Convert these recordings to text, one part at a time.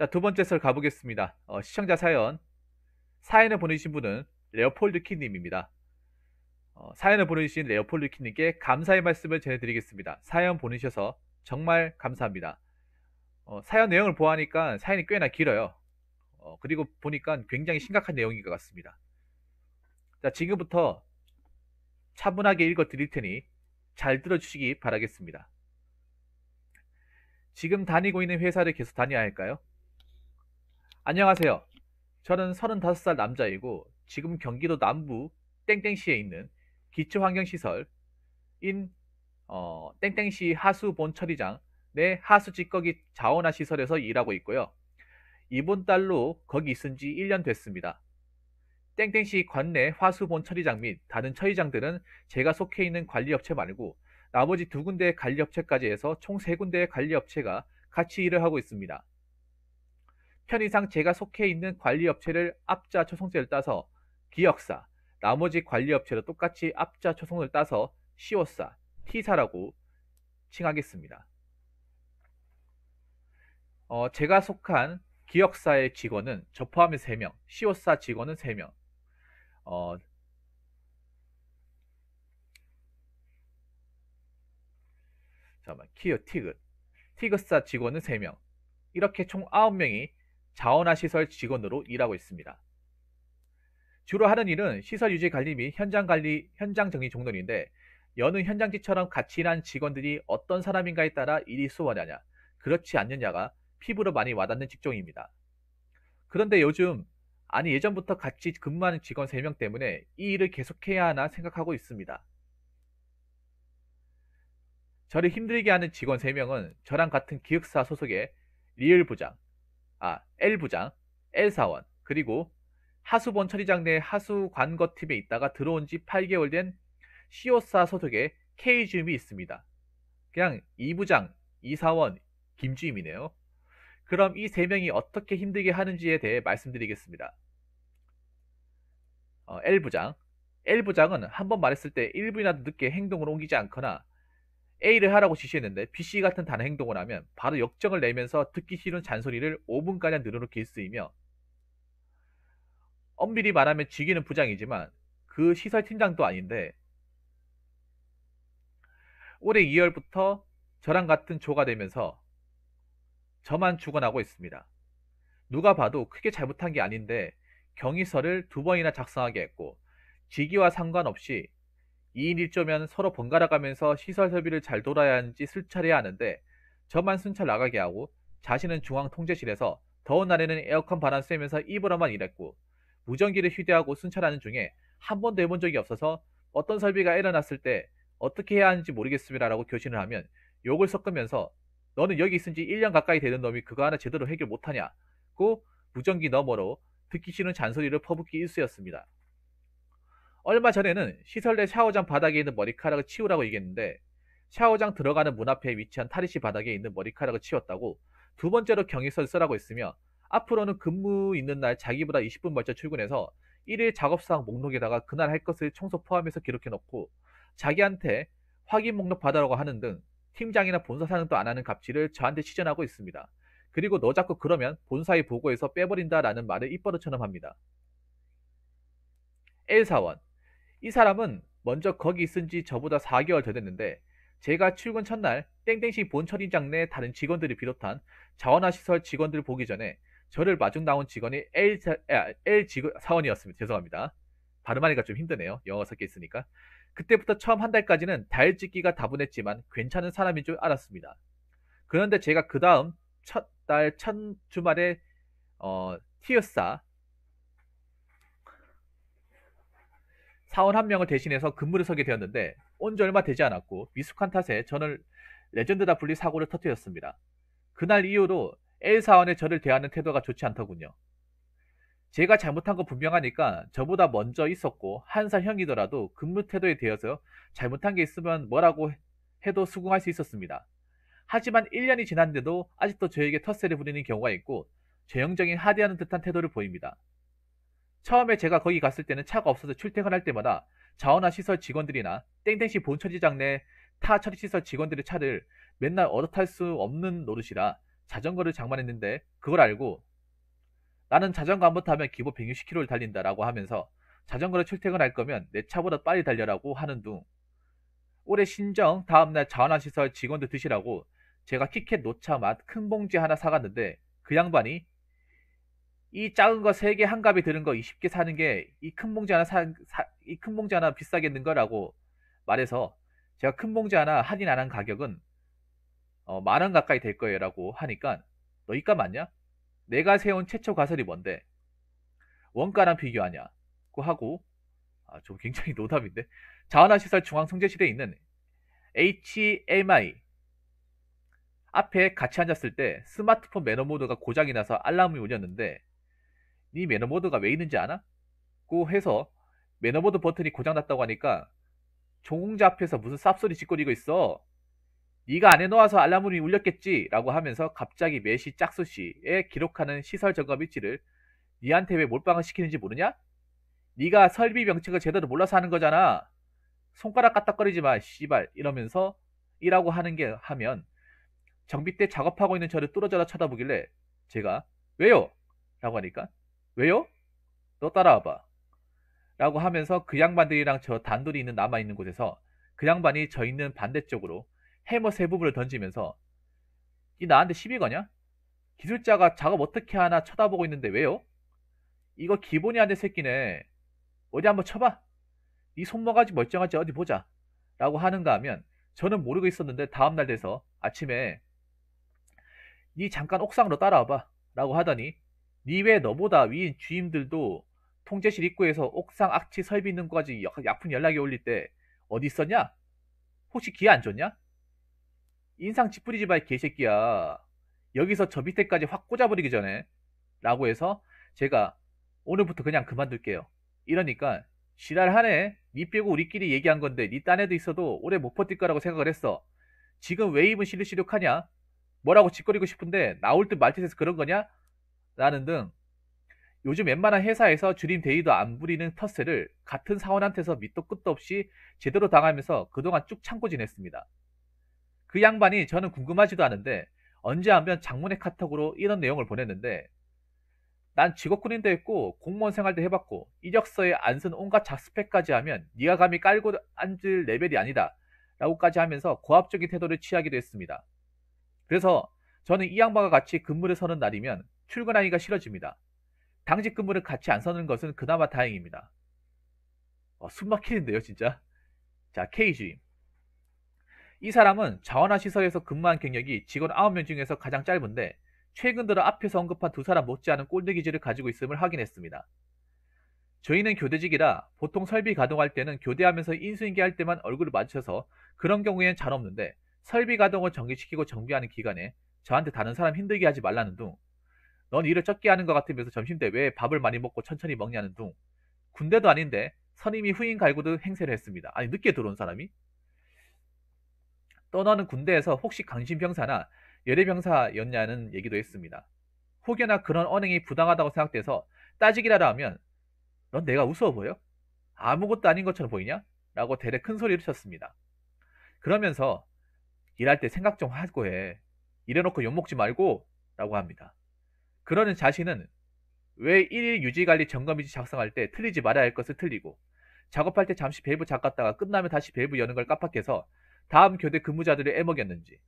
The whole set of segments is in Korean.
자, 두 번째 썰 가보겠습니다. 시청자 사연을 보내주신 분은 레오폴드 키님입니다. 사연을 보내주신 레오폴드 키님께 감사의 말씀을 전해드리겠습니다. 사연 보내셔서 정말 감사합니다. 사연 내용을 보아하니까 사연이 꽤나 길어요. 그리고 보니까 굉장히 심각한 내용인 것 같습니다. 자, 지금부터 차분하게 읽어 드릴 테니 잘 들어주시기 바라겠습니다. 지금 다니고 있는 회사를 계속 다녀야 할까요? 안녕하세요. 저는 35살 남자이고 지금 경기도 남부 땡땡시에 있는 기초환경시설인 땡땡시 하수본 처리장 내 하수 찌꺼기 자원화 시설에서 일하고 있고요. 이번 달로 거기 있은 지 1년 됐습니다. 땡땡시 관내 하수본 처리장 및 다른 처리장들은 제가 속해 있는 관리업체 말고 나머지 2군데의 관리업체까지 해서 총 3군데의 관리업체가 같이 일을 하고 있습니다. 편의상 제가 속해 있는 관리업체를 앞자 초성체를 따서 기역사, 나머지 관리업체도 똑같이 앞자 초성을 따서 시오사, T사라고 칭하겠습니다. 제가 속한 기역사의 직원은 저 포함해 3명, 시오사 직원은 3명, 티그사 직원은 3명, 이렇게 총 9명이 자원화 시설 직원으로 일하고 있습니다. 주로 하는 일은 시설 유지 관리 및 현장 정리 정돈인데 여느 현장직처럼 같이 일하는 직원들이 어떤 사람인가에 따라 일이 수월하냐, 그렇지 않느냐가 피부로 많이 와닿는 직종입니다. 그런데 예전부터 같이 근무하는 직원 3명 때문에 이 일을 계속해야 하나 생각하고 있습니다. 저를 힘들게 하는 직원 3명은 저랑 같은 기획사 소속의 L부장, L사원, 그리고 하수본 처리장 내 하수관거팀에 있다가 들어온 지 8개월 된 시오사 소속의 K주임이 있습니다. 그냥 2부장, 2사원, 김주임이네요. 그럼 이 3명이 어떻게 힘들게 하는지에 대해 말씀드리겠습니다. L부장은 한 번 말했을 때 1분이라도 늦게 행동을 옮기지 않거나 A를 하라고 지시했는데 BC 같은 다른 행동을 하면 바로 역정을 내면서 듣기 싫은 잔소리를 5분가량 늘어놓기 일쑤이며, 엄밀히 말하면 직위는 부장이지만 그 시설팀장도 아닌데 올해 2월부터 저랑 같은 조가 되면서 저만 주관하고 있습니다. 누가 봐도 크게 잘못한 게 아닌데 경위서를 2번이나 작성하게 했고, 직위와 상관없이 2인 1조면 서로 번갈아 가면서 시설 설비를 잘 돌아야 하는지 슬차려야 하는데 저만 순찰 나가게 하고 자신은 중앙 통제실에서 더운 날에는 에어컨 바람 쐬면서 입으로만 일했고, 무전기를 휴대하고 순찰하는 중에 한 번도 해본 적이 없어서 어떤 설비가 일어났을 때 어떻게 해야 하는지 모르겠습니다 라고 교신을 하면 욕을 섞으면서 너는 여기 있은 지 1년 가까이 되는 놈이 그거 하나 제대로 해결 못하냐고 무전기 너머로 듣기 싫은 잔소리를 퍼붓기 일쑤였습니다. 얼마 전에는 시설 내 샤워장 바닥에 있는 머리카락을 치우라고 얘기했는데 샤워장 들어가는 문 앞에 위치한 탈의실 바닥에 있는 머리카락을 치웠다고 2번째로 경위서를 쓰라고 했으며, 앞으로는 근무 있는 날 자기보다 20분 먼저 출근해서 1일 작업사항 목록에다가 그날 할 것을 청소 포함해서 기록해놓고 자기한테 확인 목록 받으라고 하는 등 팀장이나 본사 사장도 안 하는 갑질을 저한테 시전하고 있습니다. 그리고 너 자꾸 그러면 본사에 보고해서 빼버린다 라는 말을 입버릇처럼 합니다. L사원, 이 사람은 먼저 거기 있은 지 저보다 4개월 더 됐는데 제가 출근 첫날 땡땡시 본 처리장 내 다른 직원들을 비롯한 자원화 시설 직원들 보기 전에 저를 마중 나온 직원이 L 사원이었습니다. 죄송합니다. 발음하니까 좀 힘드네요. 영어가 섞여 있으니까. 그때부터 처음 한 달까지는 다혈질기가 다분했지만 괜찮은 사람인 줄 알았습니다. 그런데 제가 그 다음 첫 주말에 티어사 사원 1명을 대신해서 근무를 서게 되었는데 온 지 얼마 되지 않았고 미숙한 탓에 저는 레전드다 불릴 사고를 터뜨렸습니다. 그날 이후로 L사원의 저를 대하는 태도가 좋지 않더군요. 제가 잘못한 거 분명하니까 저보다 먼저 있었고 1살 형이더라도 근무 태도에 대해서 잘못한 게 있으면 뭐라고 해도 수긍할 수 있었습니다. 하지만 1년이 지났는데도 아직도 저에게 텃세를 부리는 경우가 있고 전형적인 하대하는 듯한 태도를 보입니다. 처음에 제가 거기 갔을 때는 차가 없어서 출퇴근할 때마다 자원화 시설 직원들이나 땡땡시 본처리장 내 타 처리시설 직원들의 차를 맨날 얻어 탈 수 없는 노릇이라 자전거를 장만했는데 그걸 알고 나는 자전거 한번 타면 기본 160km를 달린다라고 하면서 자전거를 출퇴근할 거면 내 차보다 빨리 달려라고 하는 둥 올해 신정 다음날 자원화시설 직원들 드시라고 제가 키캣 노차 맛 큰 봉지 하나 사갔는데 그 양반이 이 작은 거 3개 한 값이 드는 거 20개 사는 게 이 큰 봉지 하나 이 큰 봉지 하나 비싸겠는 거라고 말해서 제가 큰 봉지 하나 할인 안 한 가격은 10,000원 가까이 될 거예요 라고 하니까 너 이깟 맞냐? 내가 세운 최초 가설이 뭔데? 원가랑 비교하냐고 하고 좀 굉장히 노답인데 자원화시설 중앙송제실에 있는 HMI 앞에 같이 앉았을 때 스마트폰 매너 모드가 고장이 나서 알람이 울렸는데 네 매너 모드가 왜 있는지 아나? 고 해서 매너 모드 버튼이 고장났다고 하니까 종공자 앞에서 무슨 쌉소리 짓거리고 있어. 네가 안 해놓아서 알람이 울렸겠지 라고 하면서 갑자기 매시 짝수시에 기록하는 시설 점검 위치를 니한테 왜 몰빵을 시키는지 모르냐? 네가 설비 명칭을 제대로 몰라서 하는 거잖아. 손가락 까딱거리지 마 씨발 이러면서 이라고 하면 정비 때 작업하고 있는 저를 뚫어져라 쳐다보길래 제가 왜요? 라고 하니까 왜요? 너 따라와봐 라고 하면서 그 양반들이랑 저 단둘이 있는 남아있는 곳에서 그 양반이 저 있는 반대쪽으로 해머 3부분을 던지면서 이 나한테 시비 거냐? 기술자가 작업 어떻게 하나 쳐다보고 있는데 왜요? 이거 기본이 안 된 새끼네. 어디 한번 쳐봐. 네 손모가지 멀쩡하지 어디 보자 라고 하는가 하면 저는 모르고 있었는데 다음날 돼서 아침에 니 잠깐 옥상으로 따라와봐 라고 하더니 니 외 너보다 위인 주임들도 통제실 입구에서 옥상 악취 설비 있는 거까지 약품 연락이 올릴 때 어디 있었냐? 혹시 기회 안 줬냐? 인상 찌푸리지 마 이 개새끼야. 여기서 저 밑에까지 확 꽂아버리기 전에 라고 해서 제가 오늘부터 그냥 그만둘게요. 이러니까 지랄하네. 니 빼고 우리끼리 얘기한 건데 니 딴 애도 있어도 오래 못 버틸 거라고 생각을 했어. 지금 왜 입은 시룩시룩하냐? 뭐라고 짓거리고 싶은데 나올 듯 말 듯해서 그런 거냐? 라는 등 요즘 웬만한 회사에서 줄임 대의도 안 부리는 텃세를 같은 사원한테서 밑도 끝도 없이 제대로 당하면서 그동안 쭉 참고 지냈습니다. 그 양반이 저는 궁금하지도 않은데 언제 한번 장문의 카톡으로 이런 내용을 보냈는데 난 직업군인도 했고 공무원 생활도 해봤고 이력서에 안 쓴 온갖 자스펙까지 하면 네가 감히 깔고 앉을 레벨이 아니다 라고까지 하면서 고압적인 태도를 취하기도 했습니다. 그래서 저는 이 양반과 같이 근무를 서는 날이면 출근하기가 싫어집니다. 당직 근무를 같이 안 서는 것은 그나마 다행입니다. 숨막히는데요 진짜. 자, K주임. 이 사람은 자원화시설에서 근무한 경력이 직원 9명 중에서 가장 짧은데 최근 들어 앞에서 언급한 두 사람 못지않은 꼴드 기질을 가지고 있음을 확인했습니다. 저희는 교대직이라 보통 설비 가동할 때는 교대하면서 인수인계할 때만 얼굴을 마주쳐서 그런 경우에는 잘 없는데 설비 가동을 정지시키고 정비하는 기간에 저한테 다른 사람 힘들게 하지 말라는 둥, 넌 일을 적게 하는 것 같으면서 점심때 왜 밥을 많이 먹고 천천히 먹냐는 둥, 군대도 아닌데 선임이 후임 갈구듯 행세를 했습니다. 아니 늦게 들어온 사람이? 떠나는 군대에서 혹시 강신병사나 열애병사였냐는 얘기도 했습니다. 혹여나 그런 언행이 부당하다고 생각돼서 따지기라도 하면 넌 내가 우스워 보여? 아무것도 아닌 것처럼 보이냐? 라고 대대 큰 소리를 쳤습니다. 그러면서 일할 때 생각 좀 하고 해. 이래놓고 욕먹지 말고 라고 합니다. 그러는 자신은 왜 1일 유지관리 점검일지 작성할 때 틀리지 말아야 할 것을 틀리고 작업할 때 잠시 밸브 잠갔다가 끝나면 다시 밸브 여는 걸 깜빡해서 다음 교대 근무자들을 애먹였는지,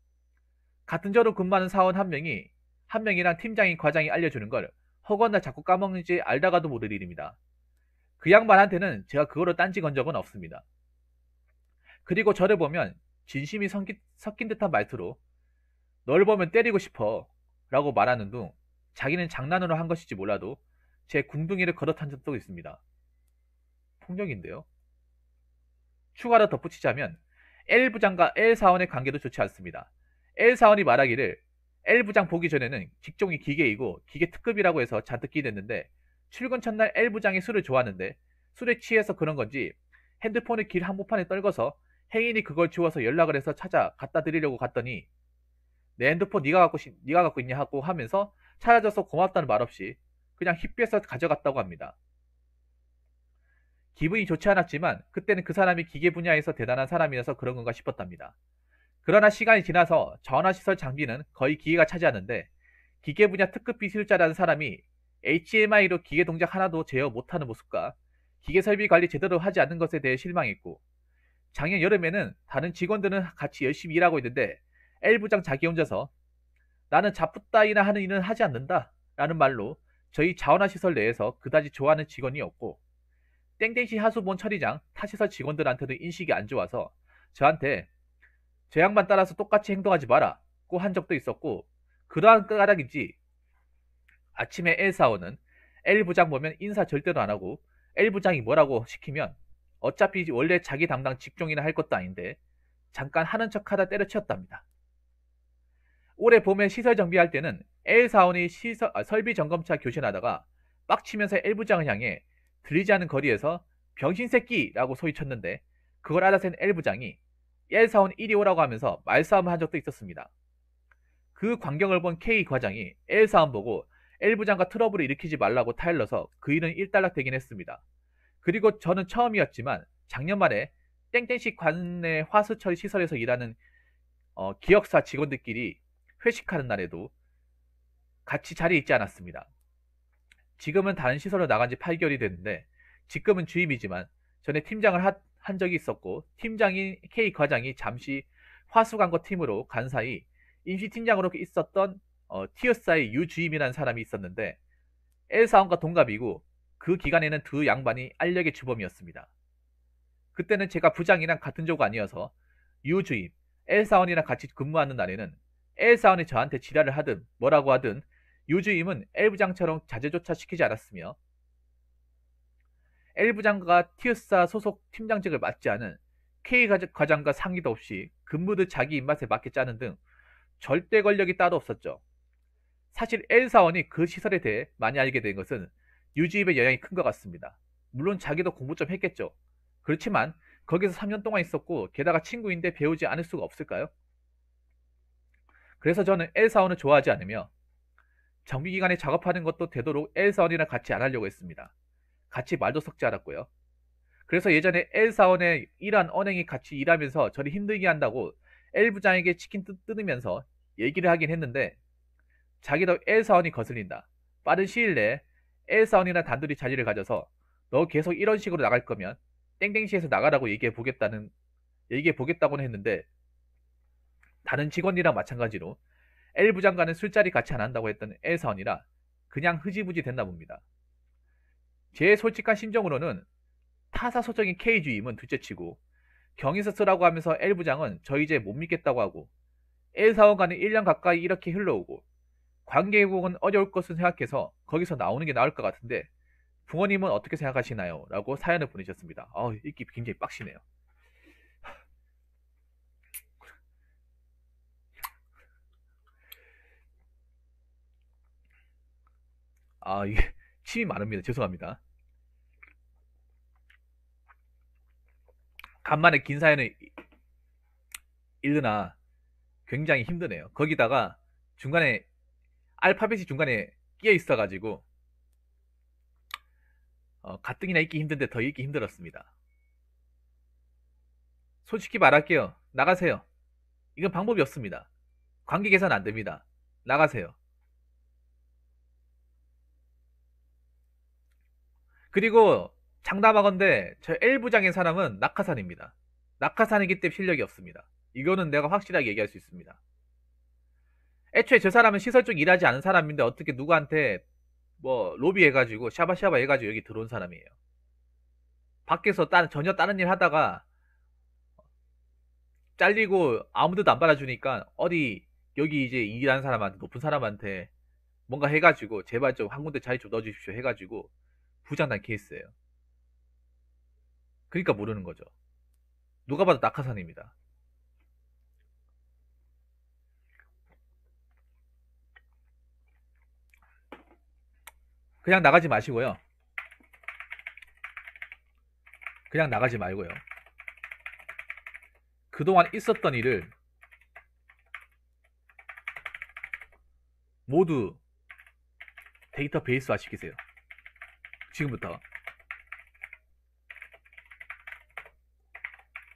같은 저로 근무하는 사원 한 명이랑 팀장인 과장이 알려주는 걸 허거나 자꾸 까먹는지 알다가도 모를 일입니다. 그 양반한테는 제가 그거로 딴지 건 적은 없습니다. 그리고 저를 보면 진심이 섞인 듯한 말투로 널 보면 때리고 싶어 라고 말하는 둥 자기는 장난으로 한 것일지 몰라도 제 궁둥이를 걸어탄 적도 있습니다. 폭력인데요. 추가로 덧붙이자면 L부장과 L사원의 관계도 좋지 않습니다. L사원이 말하기를 L부장 보기 전에는 직종이 기계이고 기계 특급이라고 해서 잔뜩 기댔는데 출근 첫날 L부장이 술을 좋아하는데 술에 취해서 그런 건지 핸드폰을 길 한복판에 떨궈서 행인이 그걸 주워서 연락을 해서 찾아 갖다 드리려고 갔더니 내 핸드폰 네가 갖고 있냐 하고 하면서 찾아줘서 고맙다는 말 없이 그냥 힙비에서 가져갔다고 합니다. 기분이 좋지 않았지만 그때는 그 사람이 기계 분야에서 대단한 사람이라서 그런 건가 싶었답니다. 그러나 시간이 지나서 전화시설 장비는 거의 기계가 차지하는데 기계 분야 특급 기술자라는 사람이 HMI로 기계 동작 하나도 제어 못하는 모습과 기계 설비 관리 제대로 하지 않는 것에 대해 실망했고, 작년 여름에는 다른 직원들은 같이 열심히 일하고 있는데 L부장 자기 혼자서 나는 잡부 따위나 하는 일은 하지 않는다 라는 말로 저희 자원화 시설 내에서 그다지 좋아하는 직원이 없고, 땡땡시 하수본 처리장 타시설 직원들한테도 인식이 안 좋아서 저한테 저 양반 따라서 똑같이 행동하지 마라고 한 적도 있었고, 그러한 까닭인지 아침에 L사원은 L부장 보면 인사 절대로 안 하고 L부장이 뭐라고 시키면 어차피 원래 자기 담당 직종이나 할 것도 아닌데 잠깐 하는 척하다 때려치웠답니다. 올해 봄에 시설 정비할 때는 L사원이 설비 점검차 교신하다가 빡치면서 L부장을 향해 들리지 않은 거리에서 병신새끼라고 소리쳤는데, 그걸 알아챈 L부장이 L사원 이리 오라고 하면서 말싸움을 한 적도 있었습니다. 그 광경을 본 K과장이 L사원 보고 L부장과 트러블을 일으키지 말라고 타일러서 그 일은 일단락되긴 했습니다. 그리고 저는 처음이었지만 작년 말에 땡땡시 관내 화수처리 시설에서 일하는 기억사 직원들끼리 회식하는 날에도 같이 자리에 있지 않았습니다. 지금은 다른 시설로 나간 지 8개월이 됐는데 지금은 주임이지만 전에 팀장을 한 적이 있었고, 팀장인 K과장이 잠시 화수관과 팀으로 간 사이 임시팀장으로 있었던 티어사의 유주임이라는 사람이 있었는데 L사원과 동갑이고 그 기간에는 두 양반이 알력의 주범이었습니다. 그때는 제가 부장이랑 같은 조가 아니어서 유주임, L사원이랑 같이 근무하는 날에는 L사원이 저한테 지랄을 하든 뭐라고 하든 유주임은 L부장처럼 자제조차 시키지 않았으며, L부장과 티어사 소속 팀장직을 맡지 않은 K과장과 상의도 없이 근무도 자기 입맛에 맞게 짜는 등 절대 권력이 따로 없었죠. 사실 L사원이 그 시설에 대해 많이 알게 된 것은 유주임의 영향이 큰 것 같습니다. 물론 자기도 공부 좀 했겠죠. 그렇지만 거기서 3년 동안 있었고 게다가 친구인데 배우지 않을 수가 없을까요? 그래서 저는 L사원을 좋아하지 않으며 정비기간에 작업하는 것도 되도록 L사원이랑 같이 안 하려고 했습니다. 같이 말도 섞지 않았고요. 그래서 예전에 L사원에 일한 언행이 같이 일하면서 저를 힘들게 한다고 L부장에게 치킨 뜯으면서 얘기를 하긴 했는데, 자기도 L사원이 거슬린다, 빠른 시일 내에 L사원이나 단둘이 자리를 가져서 너 계속 이런 식으로 나갈 거면 땡땡시에서 나가라고 얘기해 보겠다고는 했는데, 다른 직원이랑 마찬가지로 L부장과는 술자리 같이 안 한다고 했던 L사원이라 그냥 흐지부지 됐나 봅니다. 제 솔직한 심정으로는 타사소적인 K주임은 둘째치고 경위서 쓰라고 하면서 L부장은 저 이제 못 믿겠다고 하고, L사원과는 1년 가까이 이렇게 흘러오고 관계 회복은 어려울 것을 생각해서 거기서 나오는 게 나을 것 같은데 부모님은 어떻게 생각하시나요? 라고 사연을 보내셨습니다. 읽기 굉장히 빡시네요. 이게 침이 많습니다. 죄송합니다. 간만에 긴 사연을 읽으나 굉장히 힘드네요. 거기다가 중간에 알파벳이 중간에 끼어 있어가지고 가뜩이나 읽기 힘든데 더 읽기 힘들었습니다. 솔직히 말할게요. 나가세요. 이건 방법이 없습니다. 관계 개선 안 됩니다. 나가세요. 그리고 장담하건대 저 L부장인 사람은 낙하산입니다. 낙하산이기 때문에 실력이 없습니다. 이거는 내가 확실하게 얘기할 수 있습니다. 애초에 저 사람은 시설 쪽 일하지 않은 사람인데 어떻게 누구한테 뭐 로비해가지고 샤바샤바 해가지고 여기 들어온 사람이에요. 밖에서 전혀 다른 일 하다가 잘리고 아무데도 안 받아주니까 어디 여기 이제 일하는 사람한테, 높은 사람한테 뭔가 해가지고 제발 좀 한 군데 자리 좀 넣어주십시오 해가지고 부장난 케이스예요. 그러니까 모르는 거죠. 누가 봐도 낙하산입니다. 그냥 나가지 마시고요. 그냥 나가지 말고요. 그동안 있었던 일을 모두 데이터베이스화 시키세요. 지금부터.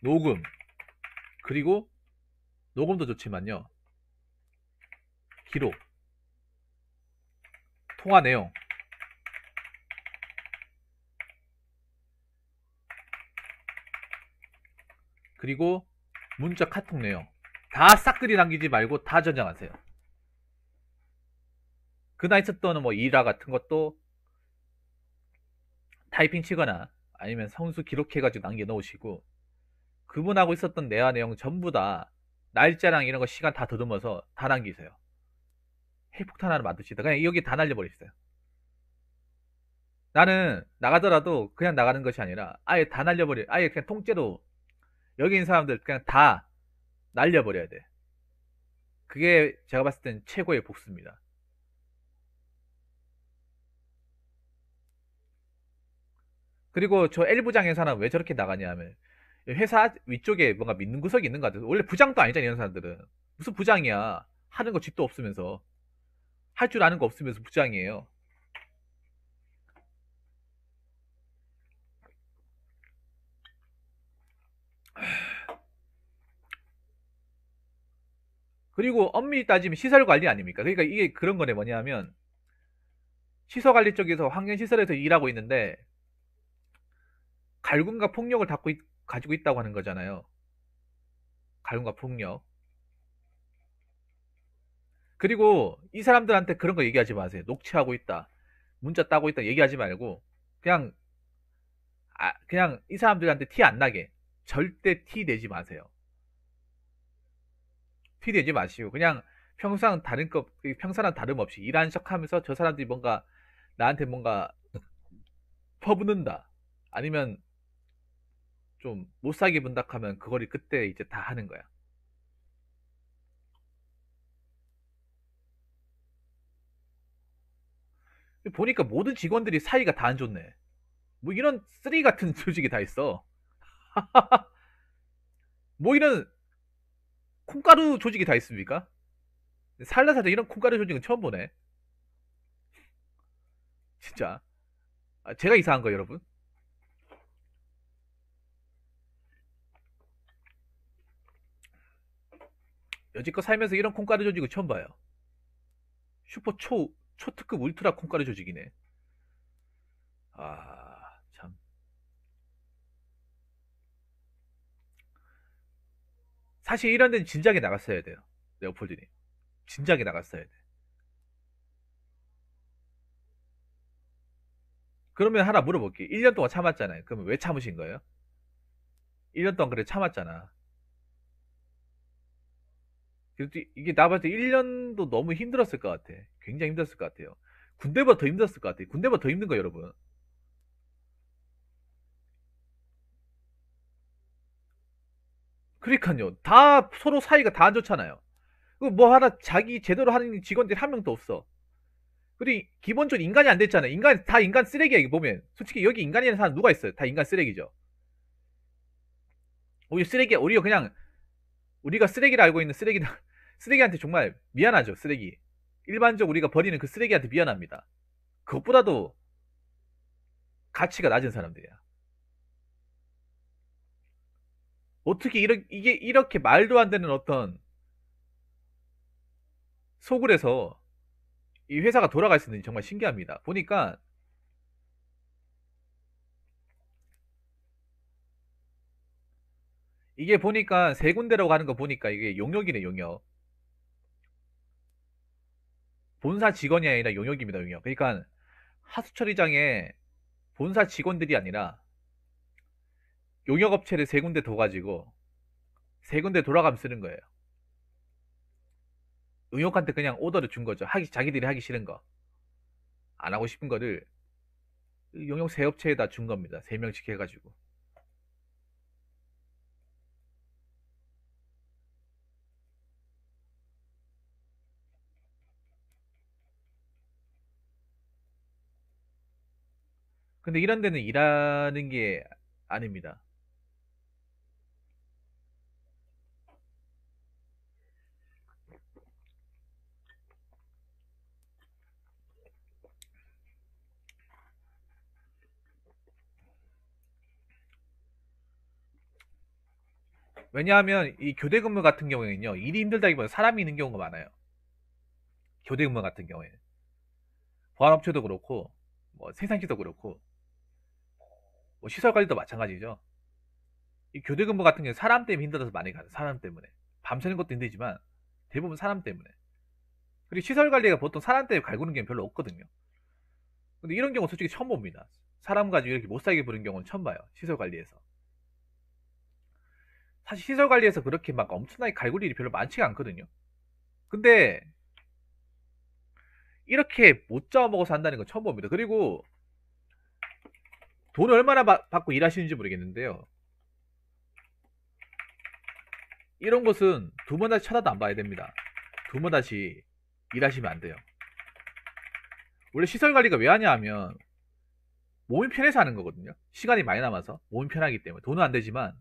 녹음, 그리고 녹음도 좋지만요, 기록, 통화 내용, 그리고 문자 카톡 내용 다 싹그리 남기지 말고 다 저장하세요. 그날 있었던 뭐 일화 같은 것도 타이핑 치거나 아니면 성수 기록해가지고 남겨 놓으시고, 그분하고 있었던 대화 내용 전부 다 날짜랑 이런 거 시간 다 더듬어서 다 남기세요. 핵폭탄 하나 만드시다 그냥 여기 다 날려버리세요. 나는 나가더라도 그냥 나가는 것이 아니라 아예 다 날려버려. 아예 그냥 통째로 여기 있는 사람들 그냥 다 날려버려야 돼. 그게 제가 봤을 땐 최고의 복수입니다. 그리고 저 L부장 회사는 왜 저렇게 나가냐면 회사 위쪽에 뭔가 믿는 구석이 있는 것 같아요. 원래 부장도 아니잖아 이런 사람들은. 무슨 부장이야. 하는 거 집도 없으면서, 할 줄 아는 거 없으면서 부장이에요. 그리고 엄밀히 따지면 시설 관리 아닙니까? 그러니까 이게 그런 거네. 뭐냐면 시설 관리 쪽에서 환경시설에서 일하고 있는데 갈굼과 폭력을 가지고 있다고 하는 거잖아요. 갈굼과 폭력. 그리고 이 사람들한테 그런 거 얘기하지 마세요. 녹취하고 있다, 문자 따고 있다 얘기하지 말고 그냥 그냥 이 사람들한테 티 안 나게 절대 티 내지 마세요. 티 내지 마시고 그냥 평상랑 다름없이 일하는 척하면서 저 사람들이 뭔가 나한테 뭔가 퍼붓는다 아니면 좀 못살게 분다 하면 그거를 그때 이제 다 하는 거야. 보니까 모든 직원들이 사이가 다 안 좋네. 뭐 이런 쓰레기 같은 조직이 다 있어. 뭐 이런 콩가루 조직이 다 있습니까? 살다 이런 콩가루 조직은 처음 보네. 진짜. 제가 이상한 거예요, 여러분. 여지껏 살면서 이런 콩가루 조직을 처음 봐요. 슈퍼 초특급 울트라 콩가루 조직이네. 참. 사실 이런 데는 진작에 나갔어야 돼요. 레오폴드님. 진작에 나갔어야 돼. 그러면 하나 물어볼게. 1년 동안 참았잖아요. 그러면 왜 참으신 거예요? 1년 동안 그래 참았잖아. 이게 나 봤을 때 1년도 너무 힘들었을 것 같아. 굉장히 힘들었을 것 같아요. 군대보다 더 힘들었을 것 같아. 군대보다 더 힘든 거 여러분. 그러니까요. 다 서로 사이가 다 안 좋잖아요. 뭐 하나 자기 제대로 하는 직원들이 한 명도 없어. 그리고 기본적으로 인간이 안 됐잖아요. 다 인간 쓰레기야, 이게 보면. 솔직히 여기 인간이라는 사람 누가 있어요? 다 인간 쓰레기죠. 우리가 그냥, 우리가 쓰레기를 알고 있는 쓰레기한테 정말 미안하죠, 쓰레기. 일반적으로 우리가 버리는 그 쓰레기한테 미안합니다. 그것보다도 가치가 낮은 사람들이야. 어떻게 이게 이렇게 말도 안 되는 어떤 속을 해서 이 회사가 돌아갈 수 있는지 정말 신기합니다. 보니까 이게 보니까 세 군데로 가는 거 보니까 이게 용역이네, 용역. 본사 직원이 아니라 용역입니다, 용역. 그러니까 하수처리장에 본사 직원들이 아니라 용역업체를 세 군데 더 가지고 세 군데 돌아가면 쓰는 거예요. 용역한테 그냥 오더를 준 거죠. 자기들이 하기 싫은 거, 안 하고 싶은 거를 용역 세 업체에다 준 겁니다. 세 명씩 해가지고. 근데 이런 데는 일하는 게 아닙니다. 왜냐하면 이 교대 근무 같은 경우에는요, 일이 힘들다기보다 사람이 있는 경우가 많아요. 교대 근무 같은 경우에. 보안업체도 그렇고, 뭐 생산기도 그렇고, 뭐 시설 관리도 마찬가지죠. 이 교대 근무 같은 경우는 사람 때문에 힘들어서 많이 가요. 사람 때문에. 밤새는 것도 힘들지만 대부분 사람 때문에. 그리고 시설 관리가 보통 사람 때문에 갈구는 게 별로 없거든요. 근데 이런 경우 솔직히 처음 봅니다. 사람 가지고 이렇게 못 살게 부른 경우는 처음 봐요. 시설 관리에서. 사실 시설 관리에서 그렇게 막 엄청나게 갈굴 일이 별로 많지가 않거든요. 근데 이렇게 못 잡아먹어서 한다는 건 처음 봅니다. 그리고 돈을 얼마나 받고 일하시는지 모르겠는데요. 이런 곳은 두 번 다시 쳐다도 안 봐야 됩니다. 두 번 다시 일하시면 안 돼요. 원래 시설 관리가 왜 하냐 하면 몸이 편해서 하는 거거든요. 시간이 많이 남아서 몸이 편하기 때문에 돈은 안 되지만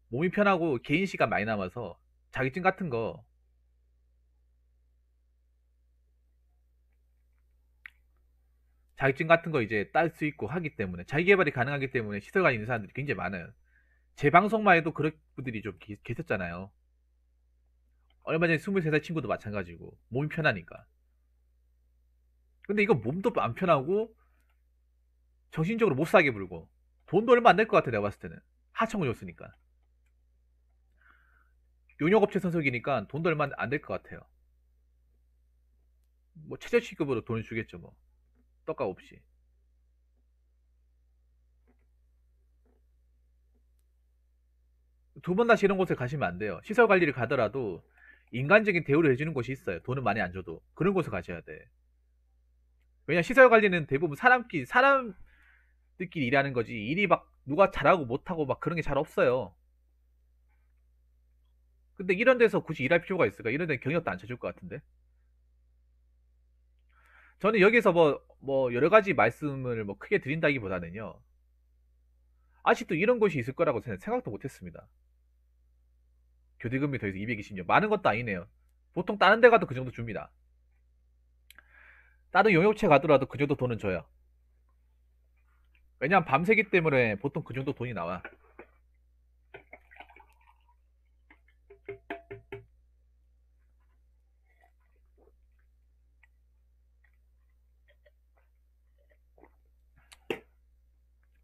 몸이 편하고 개인 시간 많이 남아서 자격증 같은 거 이제 딸 수 있고 하기 때문에 자기 개발이 가능하기 때문에 시설 관리 있는 사람들이 굉장히 많아요. 제 방송만 해도 그런 분들이 좀 계셨잖아요. 얼마 전에 23살 친구도 마찬가지고 몸이 편하니까. 근데 이거 몸도 안 편하고 정신적으로 못 사게 불고 돈도 얼마 안 될 것 같아 내가 봤을 때는. 하청을 줬으니까. 용역업체 선속이니까 돈도 얼마 안 될 것 같아요. 뭐 최저시급으로 돈을 주겠죠 뭐. 떡값 없이. 두 번 다시 이런 곳에 가시면 안 돼요. 시설 관리를 가더라도 인간적인 대우를 해주는 곳이 있어요. 돈은 많이 안 줘도. 그런 곳에 가셔야 돼. 왜냐 시설 관리는 대부분 사람들끼리 일하는 거지. 일이 막 누가 잘하고 못하고 막 그런 게 잘 없어요. 근데 이런 데서 굳이 일할 필요가 있을까? 이런 데 경력도 안 쳐줄 것 같은데. 저는 여기서 뭐 여러 가지 말씀을 뭐 크게 드린다기보다는요. 아직도 이런 곳이 있을 거라고 생각도 못했습니다. 교대금이 더해서 220년. 많은 것도 아니네요. 보통 다른 데 가도 그 정도 줍니다. 다른 용역체 가더라도 그 정도 돈은 줘요. 왜냐면 밤새기 때문에 보통 그 정도 돈이 나와.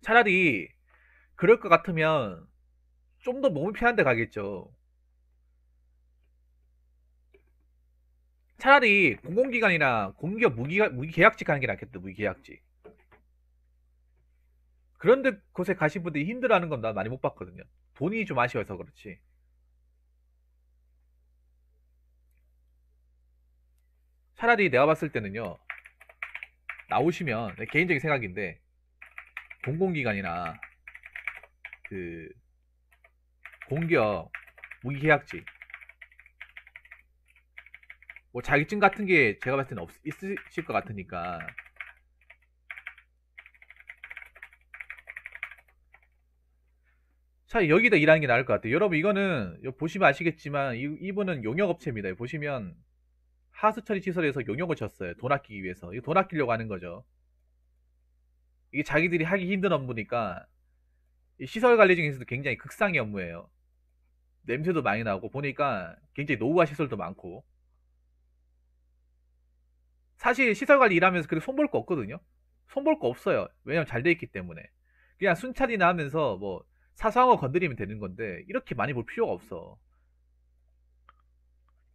차라리 그럴 것 같으면 좀 더 몸이 편한 데 가겠죠. 차라리 공공기관이나 공기업 무기계약직 가는 게 낫겠다. 무기계약직. 그런데 곳에 가신 분들이 힘들어하는 건 난 많이 못 봤거든요. 돈이 좀 아쉬워서 그렇지. 차라리 내가 봤을 때는요. 나오시면 내 개인적인 생각인데 공공기관이나 그 공기업 무기계약직 뭐 자격증 같은 게 제가 봤을 때는 있으실 것 같으니까 차라리 여기다 일하는 게 나을 것 같아요. 여러분 이거는 보시면 아시겠지만 이분은 용역업체입니다. 보시면 하수처리 시설에서 용역을 쳤어요. 돈 아끼기 위해서. 이거 돈 아끼려고 하는 거죠. 이게 자기들이 하기 힘든 업무니까 시설 관리 중에서도 굉장히 극상의 업무예요. 냄새도 많이 나고 보니까 굉장히 노후화 시설도 많고 사실 시설 관리 일하면서 그렇게 손볼 거 없거든요. 손볼 거 없어요. 왜냐면 잘 돼 있기 때문에. 그냥 순찰이나 하면서 뭐 사소한 거 건드리면 되는 건데 이렇게 많이 볼 필요가 없어.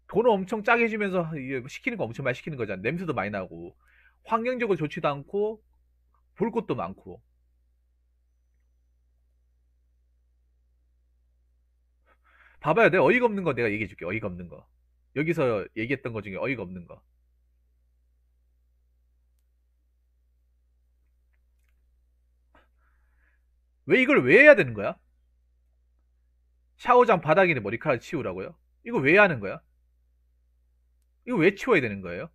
돈을 엄청 짜게 주면서 시키는 거 엄청 많이 시키는 거잖아. 냄새도 많이 나고 환경적으로 좋지도 않고 볼 것도 많고. 봐봐요. 내가 어이가 없는 거 내가 얘기해 줄게. 어이가 없는 거. 여기서 얘기했던 거 중에 어이가 없는 거. 왜 이걸 왜 해야 되는 거야? 샤워장 바닥에 머리카락 치우라고요? 이거 왜 하는 거야? 이거 왜 치워야 되는 거예요?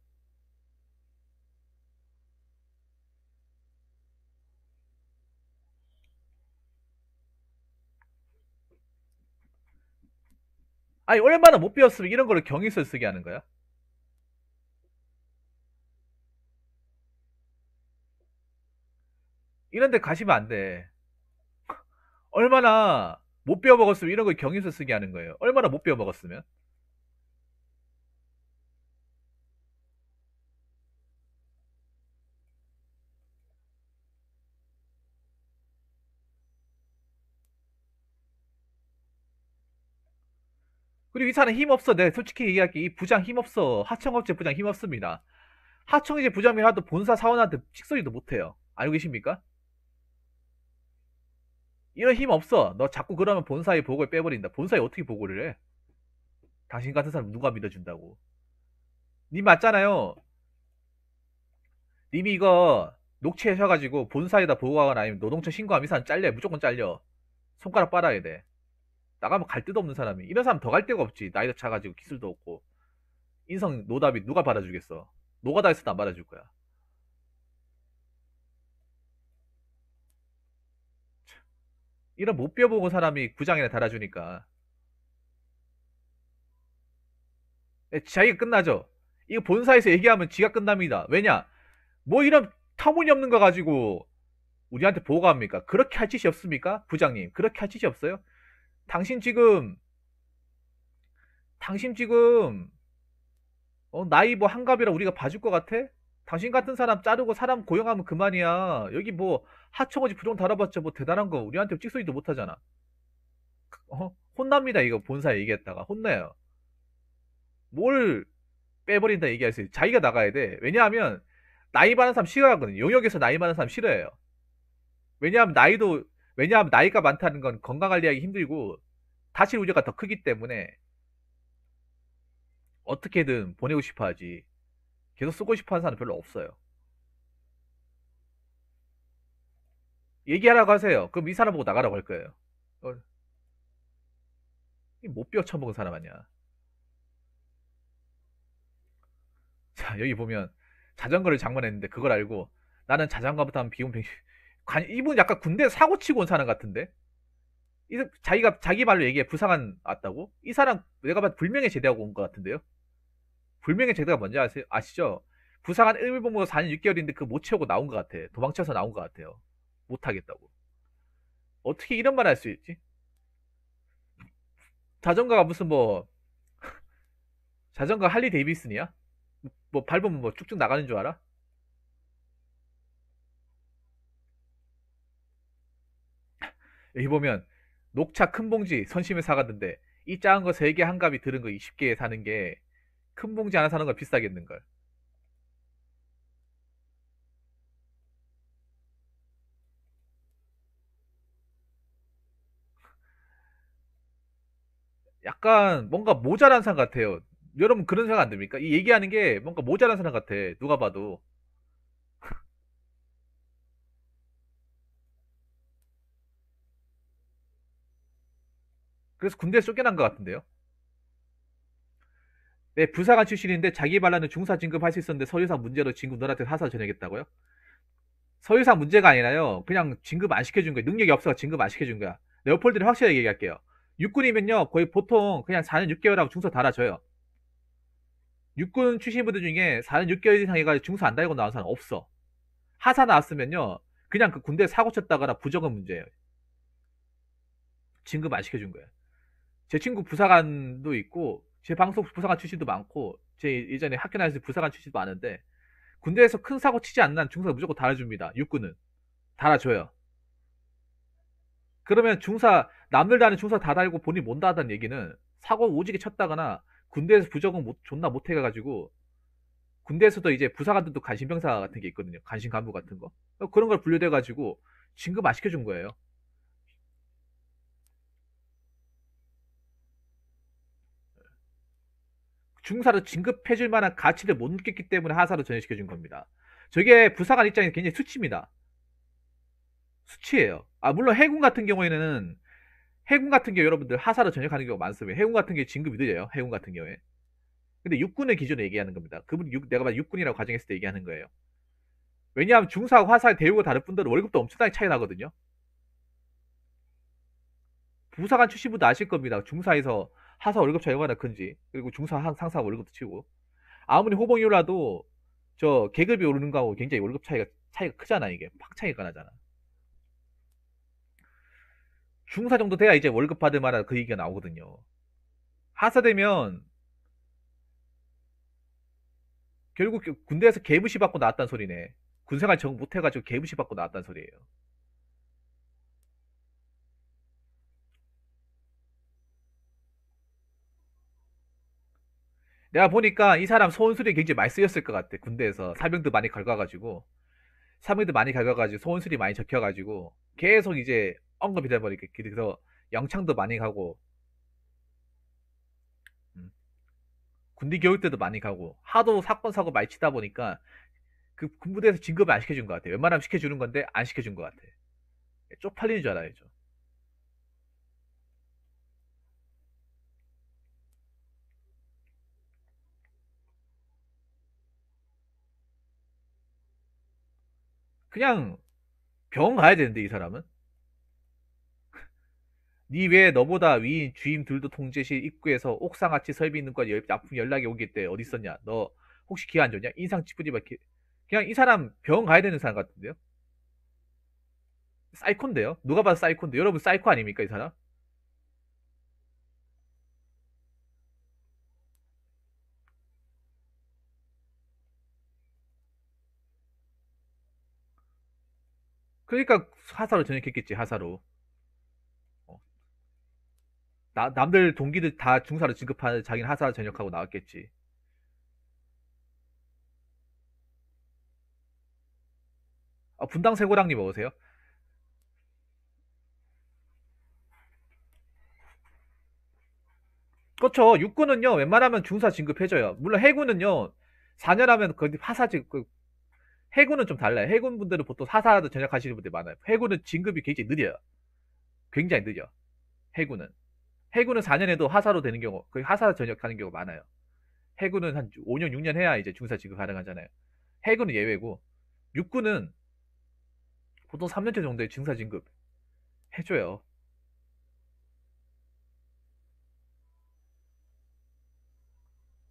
아니 얼마나 못 배웠으면 이런 거를 경위서 쓰게 하는 거야? 이런 데 가시면 안 돼. 얼마나 못 배워 먹었으면 이런 걸 경위서 쓰게 하는 거예요. 얼마나 못 배워 먹었으면. 그리고 이 사람 힘없어. 내가 솔직히 얘기할게. 이 부장 힘없어. 하청업체 부장 힘없습니다. 하청업체 부장이라도 본사 사원한테 찍소리도 못해요. 알고 계십니까? 이런 힘 없어. 너 자꾸 그러면 본사에 보고를 빼버린다. 본사에 어떻게 보고를 해? 당신 같은 사람 누가 믿어준다고. 님 맞잖아요. 님이 이거 녹취하셔가지고 본사에다 보고하거나 아니면 노동청 신고하면 이 사람 잘려. 무조건 잘려. 손가락 빨아야 돼. 나가면 갈 데도 없는 사람이. 이런 사람 더 갈 데가 없지. 나이도 차가지고 기술도 없고. 인성 노답이 누가 받아주겠어. 노가다에서도 안 받아줄 거야. 이런 못 배워보고 사람이 부장이나 달아주니까. 자기가 끝나죠. 이거 본사에서 얘기하면 지가 끝납니다. 왜냐? 뭐 이런 터무니없는 거 가지고 우리한테 보고합니까? 그렇게 할 짓이 없습니까? 부장님. 그렇게 할 짓이 없어요? 당신 지금, 당신 지금, 나이 뭐 한갑이라 우리가 봐줄 것 같아? 당신 같은 사람 자르고 사람 고용하면 그만이야. 여기 뭐 하청어지 부정 달아봤자 뭐 대단한 거 우리한테 찍소리도 못하잖아. 혼납니다. 이거 본사에 얘기했다가 혼나요. 뭘 빼버린다 얘기하세요. 자기가 나가야 돼. 왜냐하면 나이 많은 사람 싫어하거든요. 용역에서 나이 많은 사람 싫어해요. 왜냐하면 나이도 왜냐하면 나이가 많다는 건 건강 관리하기 힘들고 다칠 우려가 더 크기 때문에 어떻게든 보내고 싶어 하지. 계속 쓰고 싶어 하는 사람 별로 없어요. 얘기하라고 하세요. 그럼 이 사람 보고 나가라고 할 거예요. 어, 못 뼈 처먹은 사람 아니야. 자, 여기 보면 자전거를 장만했는데 그걸 알고 나는 자전거부터 하면 비용 1 이분 약간 군대 사고 치고 온 사람 같은데? 자기가 자기 말로 얘기해 부상한 왔다고? 이 사람 내가 봐도 불명예 제대하고 온 것 같은데요? 불명예 제대가 뭔지 아시죠? 부상한 의무복무가 4년 6개월인데 그거 못 채우고 나온 것 같아. 도망쳐서 나온 것 같아요. 못 하겠다고. 어떻게 이런 말 할 수 있지? 자전거가 무슨 뭐 자전거 할리 데이비슨이야? 뭐 밟으면 뭐 쭉쭉 나가는 줄 알아? 여기 보면 녹차 큰 봉지 선심에 사갔는데 이 작은 거 3개 한 값이 들은 거 20개 사는 게 큰 봉지 하나 사는 거 비싸겠는걸. 약간 뭔가 모자란 사람 같아요. 여러분 그런 생각 안 듭니까? 이 얘기하는 게 뭔가 모자란 사람 같아. 누가 봐도. 그래서 군대에 쫓겨난 것 같은데요. 네, 부사관 출신인데 자기 반란은 중사 진급할 수 있었는데 서류상 문제로 진급 너한테 사사 전역했다고요? 서류상 문제가 아니라요. 그냥 진급 안 시켜준 거예요. 능력이 없어서 진급 안 시켜준 거야. 레오폴드는 확실하게 얘기할게요. 육군이면요. 거의 보통 그냥 4년 6개월하고 중서 달아줘요. 육군 출신분들 중에 4년 6개월 이상 해가지고 중서 안 달고 나온 사람 없어. 하사 나왔으면요. 그냥 그 군대 사고 쳤다거나 부적은 문제예요. 진급 안 시켜준 거예요. 제 친구 부사관도 있고 제 방송 부사관 출신도 많고 제 예전에 학교 다닐 때 부사관 출신도 많은데 군대에서 큰 사고 치지 않는 한 중사가 무조건 달아줍니다. 육군은 달아줘요. 그러면 중사 남들 다는 중사 다 달고 본인 못 달았다는 얘기는 사고 오지게 쳤다거나 군대에서 부적응 존나 못해가지고 군대에서도 이제 부사관들도 간신병사 같은 게 있거든요. 간신 간부 같은 거 그런 걸 분류돼가지고 진급 안 시켜준 거예요. 중사로 진급해줄 만한 가치를 못 느꼈기 때문에 하사로 전역시켜준 겁니다. 저게 부사관 입장에서 굉장히 수치입니다. 수치예요. 아 물론 해군 같은 경우 여러분들 하사로 전역하는 경우가 많습니다. 해군 같은 경우에 진급이 늦어요. 해군 같은 경우에. 근데 육군의 기준으로 얘기하는 겁니다. 그분 내가 봐도 육군이라고 가정했을 때 얘기하는 거예요. 왜냐하면 중사하고 하사의 대우가 다를 뿐더러 월급도 엄청나게 차이 나거든요. 부사관 출신 분도 아실 겁니다. 중사에서 하사 월급 차이 얼마나 큰지. 그리고 중사 상사 월급도 치고. 아무리 호봉이라도 저 계급이 오르는 거하고 굉장히 월급 차이가 크잖아. 이게 팍 차이가 나잖아. 중사 정도 돼야 이제 월급 받을 만한 그 얘기가 나오거든요. 하사 되면 결국 군대에서 개무시 받고 나왔단 소리네. 군생활 적응 못해가지고 개무시 받고 나왔단 소리예요. 내가 보니까 이 사람 소원술이 굉장히 많이 쓰였을 것 같아. 군대에서 사병들 많이 긁어가지고 소원술이 많이 적혀가지고 계속 이제 언급이 돼버리게. 그래서 영창도 많이 가고 음, 군대 교육 때도 많이 가고 하도 사건 사고 많이 치다 보니까 그 군부대에서 진급을 안 시켜준 것 같아. 웬만하면 시켜주는 건데 안 시켜준 것 같아. 쪽팔리는 줄 알아야죠. 그냥 병원 가야 되는데 이 사람은 니 외에 너보다 위인 주임들도 통제실 입구에서 옥상아치 설비 있는 건 납품 연락이 오기 때 어디 있었냐? 너 혹시 기회 안 줬냐? 인상 찌푸리 박히 그냥 이 사람 병원 가야 되는 사람 같은데요? 사이코인데요? 누가 봐도 사이코인데 여러분 사이코 아닙니까 이 사람? 그러니까 하사로 전역했겠지 하사로. 어. 남들 동기들 다 중사로 진급하는 자기는 하사로 전역하고 나왔겠지. 분당 쇠고랑님 먹으세요? 그렇죠. 육군은요 웬만하면 중사 진급해줘요. 물론 해군은요 4년 하면 거기 하사직 해군은 좀 달라요. 해군 분들은 보통 사사도 전역하시는 분들이 많아요. 해군은 진급이 굉장히 느려요. 굉장히 느려. 해군은. 해군은 4년에도 하사로 되는 경우, 거의 하사 전역하는 경우가 많아요. 해군은 한 5년, 6년 해야 이제 중사 진급 가능하잖아요. 해군은 예외고, 육군은 보통 3년째 정도의 중사 진급 해줘요.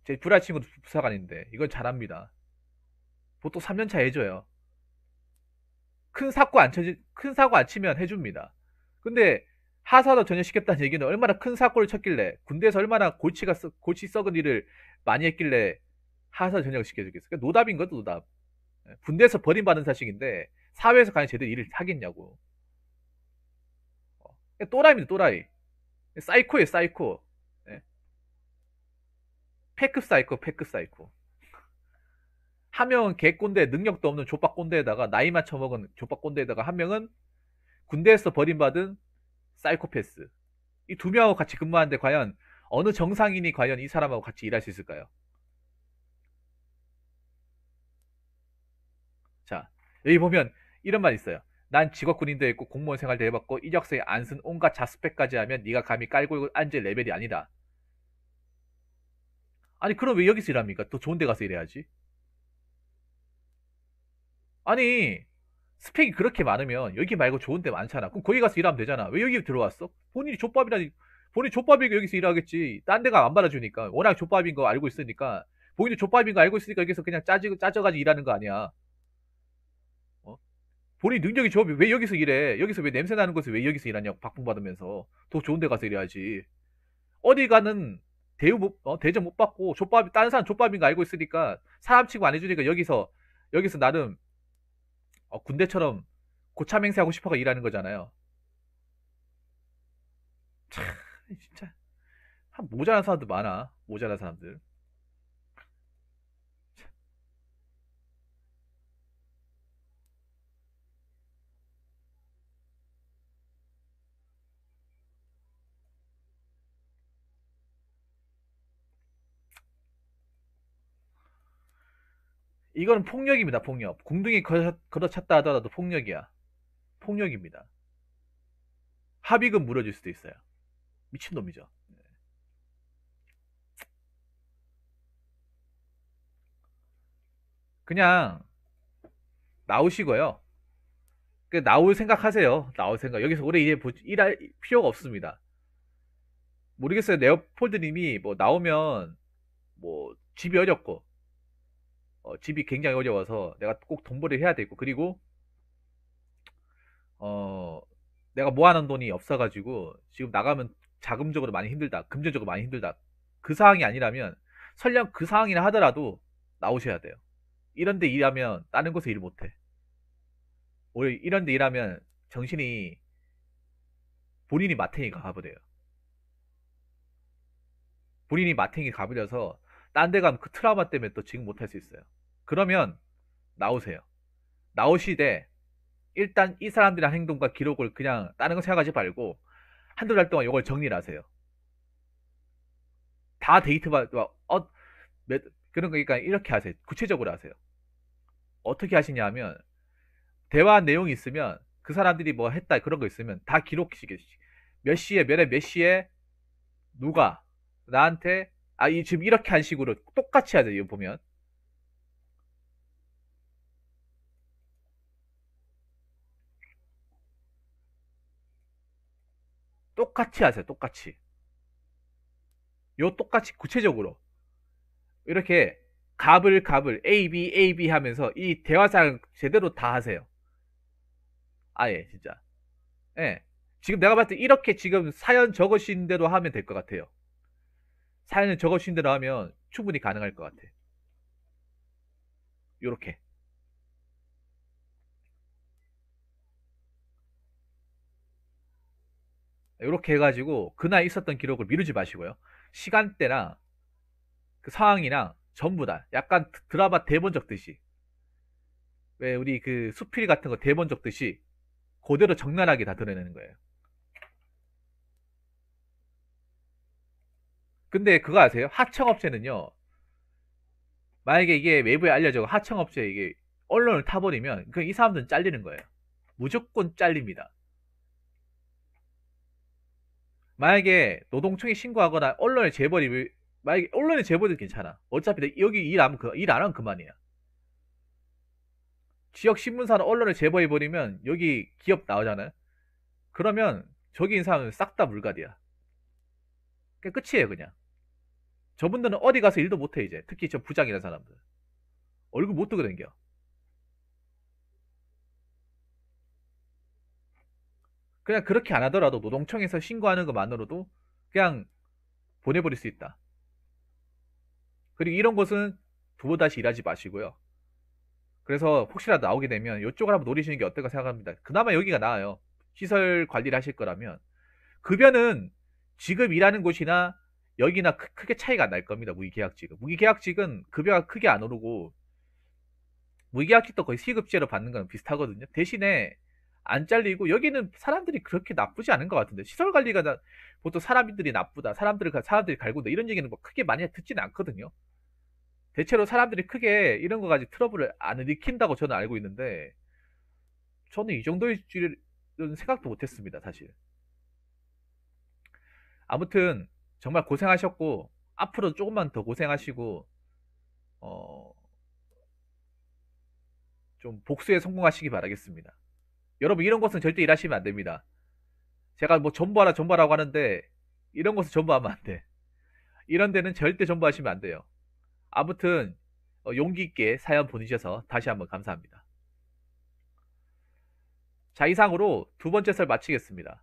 제 불알 친구도 부사관인데, 이건 잘합니다. 보통 3년차 해줘요. 큰 사고 안 치면 해줍니다. 근데 하사도 전역시켰다는 얘기는 얼마나 큰 사고를 쳤길래 군대에서 얼마나 골치 썩은 일을 많이 했길래 하사 전역을 시켜주겠어. 그러니까 노답인 것도 노답. 군대에서 버림받은 자식인데 사회에서 과연 제대로 일을 하겠냐고. 또라이입니다, 또라이. 사이코예요, 사이코. 예. 패급 사이코, 패급 사이코. 한 명은 개꼰대, 능력도 없는 족박꼰대에다가 나이만 처먹은 족박꼰대에다가 한 명은 군대에서 버림받은 사이코패스. 이 두 명하고 같이 근무하는데 과연 어느 정상인이 과연 이 사람하고 같이 일할 수 있을까요? 자, 여기 보면 이런 말 있어요. 난 직업군인도 했고 공무원 생활도 해봤고 이력서에 안 쓴 온갖 자스펙까지 하면 네가 감히 깔고 앉을 레벨이 아니다. 아니 그럼 왜 여기서 일합니까? 더 좋은 데 가서 일해야지. 아니 스펙이 그렇게 많으면 여기 말고 좋은 데 많잖아. 그럼 거기 가서 일하면 되잖아. 왜 여기 들어왔어? 본인이 족밥이니까 여기서 일하겠지. 딴 데가 안 받아주니까. 워낙 족밥인 거 알고 있으니까. 본인이 족밥인 거 알고 있으니까 여기서 그냥 짜져가지고 일하는 거 아니야. 어? 본인 능력이 좋으면 왜 여기서 일해? 여기서 왜 냄새 나는 곳에 왜 여기서 일하냐고 박봉받으면서. 더 좋은 데 가서 일해야지. 어디 가는 대접 못 받고 다른 사람 족밥인 거 알고 있으니까 사람 치고 안 해주니까 여기서 나름 군대처럼 고참 행세하고 싶어가 일하는 거잖아요. 참, 진짜. 모자란 사람들 많아. 모자란 사람들. 이거는 폭력입니다, 폭력. 궁둥이 걷어찼다 하더라도 폭력이야. 폭력입니다. 합의금 물어줄 수도 있어요. 미친놈이죠. 그냥 나오시고요. 나올 생각하세요. 나올 생각. 여기서 오래 일할 필요가 없습니다. 모르겠어요. 네오폴드님이 뭐 나오면 뭐 집이 어렵고 집이 굉장히 어려워서 내가 꼭 돈벌이를 해야 되고 그리고 어 내가 모아놓은 돈이 없어가지고 지금 나가면 자금적으로 많이 힘들다. 금전적으로 많이 힘들다. 그 상황이 아니라면 설령 그 상황이나 하더라도 나오셔야 돼요. 이런 데 일하면 다른 곳에 일 못해. 오히려 이런 데 일하면 정신이 본인이 마탱이가 가버려요. 본인이 마탱이 가버려서 딴 데 가면 그 트라우마 때문에 또 지금 못할 수 있어요. 그러면 나오세요. 나오시되 일단 이 사람들이랑 행동과 기록을 그냥 다른 거 생각하지 말고 한두 달 동안 이걸 정리를 하세요. 다 데이트만 그러니까 이렇게 하세요. 구체적으로 하세요. 어떻게 하시냐 하면 대화 내용이 있으면 그 사람들이 뭐 했다 그런 거 있으면 다 기록시키시. 몇 시에 몇 시에 누가 나한테 지금 이렇게 한 식으로 똑같이 하세요. 이거 보면 똑같이 하세요. 똑같이. 요 똑같이 구체적으로 이렇게 갑을 A B 하면서 이 대화상 제대로 다 하세요. 아예 진짜. 예. 지금 내가 봤을 때 이렇게 지금 사연 적으신 대로 하면 될 것 같아요. 사연을 적으신 대로 하면 충분히 가능할 것 같아. 요렇게. 요렇게 해가지고 그날 있었던 기록을 미루지 마시고요. 시간대랑 그 상황이랑 전부 다 약간 드라마 대본 적듯이 왜 우리 그 수필 같은 거 대본 적듯이 그대로 적나라하게 다 드러내는 거예요. 근데 그거 아세요? 하청업체는요. 만약에 이게 외부에 알려져 하청업체 이게 언론을 타버리면 그 이 사람들은 잘리는 거예요. 무조건 잘립니다. 만약에 노동청에 신고하거나 언론에 재벌이 만약에 언론에 재벌도 괜찮아. 어차피 여기 일 안 하면 그만이야. 지역 신문사나 언론에 제보해버리면 여기 기업 나오잖아요. 그러면 저기 있는 사람은 싹 다 물갈이야. 그게 끝이에요 그냥. 저분들은 어디 가서 일도 못해 이제. 특히 저 부장이라는 사람들. 얼굴 못 뜨고 댕겨. 그냥 그렇게 안 하더라도 노동청에서 신고하는 것만으로도 그냥 보내버릴 수 있다. 그리고 이런 곳은 두 번 다시 일하지 마시고요. 그래서 혹시라도 나오게 되면 이쪽을 한번 노리시는 게 어떨까 생각합니다. 그나마 여기가 나아요. 시설 관리를 하실 거라면. 급여는 지금 일하는 곳이나 여기나 크게 차이가 안 날 겁니다. 무기계약직은. 무기계약직은 급여가 크게 안 오르고 무기계약직도 거의 시급제로 받는 거랑 비슷하거든요. 대신에 안 잘리고 여기는 사람들이 그렇게 나쁘지 않은 것 같은데 시설 관리가 보통 사람들이 나쁘다, 사람들이 갈군다 이런 얘기는 뭐 크게 많이 듣지는 않거든요. 대체로 사람들이 크게 이런 거 가지고 트러블을 안 일으킨다고 저는 알고 있는데 저는 이 정도일 줄은 생각도 못했습니다, 사실. 아무튼 정말 고생하셨고 앞으로 조금만 더 고생하시고 어, 좀 복수에 성공하시기 바라겠습니다. 여러분 이런 것은 절대 일하시면 안 됩니다. 제가 뭐 전부하라고 하는데 이런 것은 전부하면 안 돼. 이런 데는 절대 전부하시면 안 돼요. 아무튼 용기 있게 사연 보내주셔서 다시 한번 감사합니다. 자, 이상으로 두 번째 설 마치겠습니다.